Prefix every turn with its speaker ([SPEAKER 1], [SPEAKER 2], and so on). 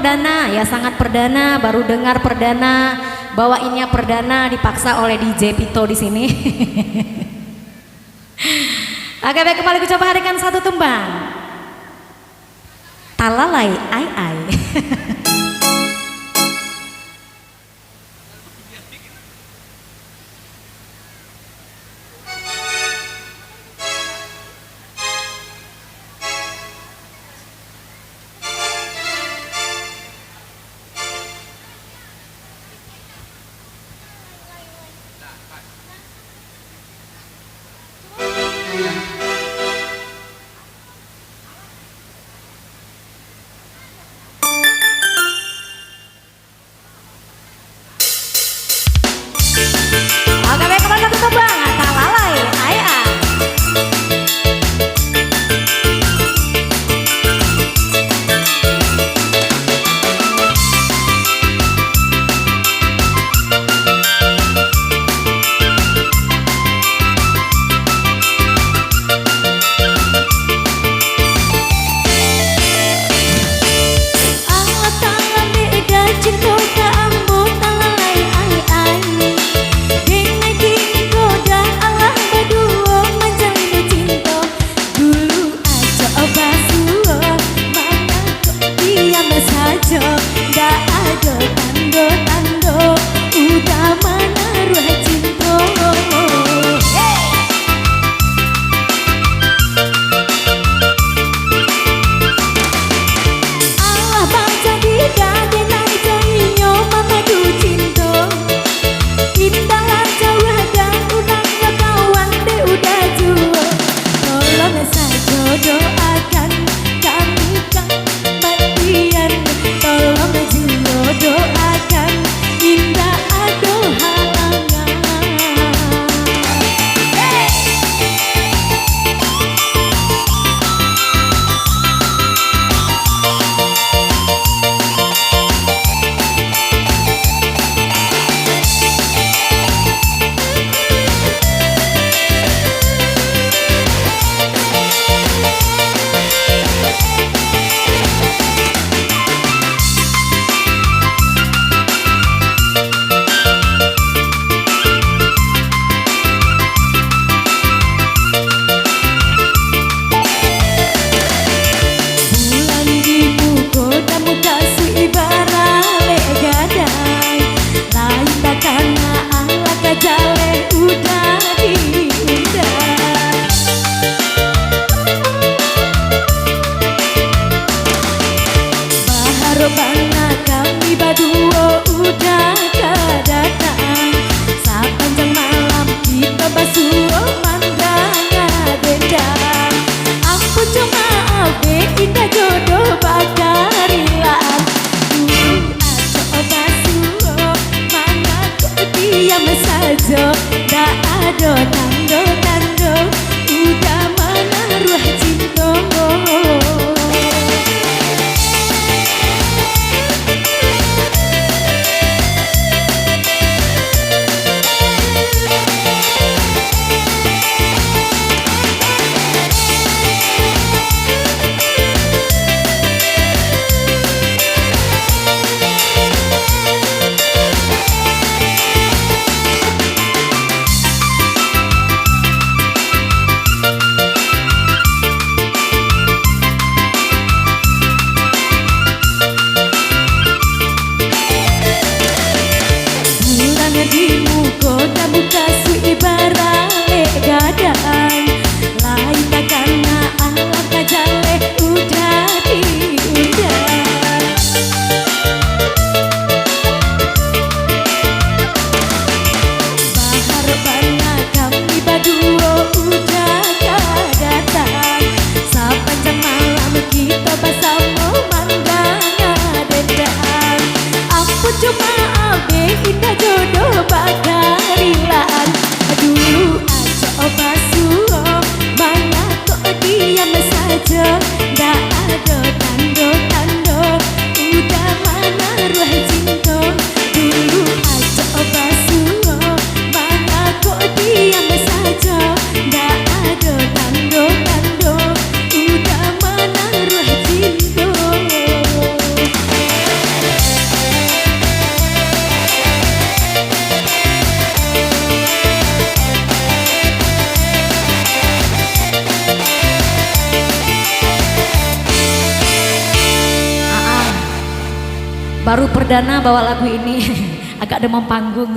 [SPEAKER 1] perdana ya, sangat perdana, baru dengar perdana, bawainnya perdana dipaksa oleh DJ Pito di sini. Oke, baik, kembali ku coba hadirkan satu tembang. Talalay ai ai. Oke, baik, kembali satu tembang. Talalay ai ai.
[SPEAKER 2] Nggak ada tando-tando, udah menaruh cinta. Allah bang jadi dadenai jainyo mama du cinta. Indahan jauh dan unangnya kawan de udah jua. Tolong saja doakan kami kematian. Tolong juga doakan indah ada halangan. Bana kami berdua udah kedatang. Sepanjang malam kita basuh mandangan beda. Ampun cuma abe indah jodoh bakarilaan. Aco basuh mana kau diam saja. Nggak ada tando-tando, udah menaruh cinta. Di muka dan buka si ibarat gadang. Lain tak karena alam kajale udah diundang. Bahar bana kami berdua udah kedatang. Sepanjang malam kita bersama mandangan dendam. Ampun cuma abe indah jodoh bakarilaan. Dulu aja basuh mana kok diam saja. Nggak ada tando-tando, udah menaruh cinta. Dulu aja basuh mana kok diam saja. Nggak ada tando-tando, udah menaruh cinta.
[SPEAKER 1] baru perdana bawa lagu ini agak demam panggung.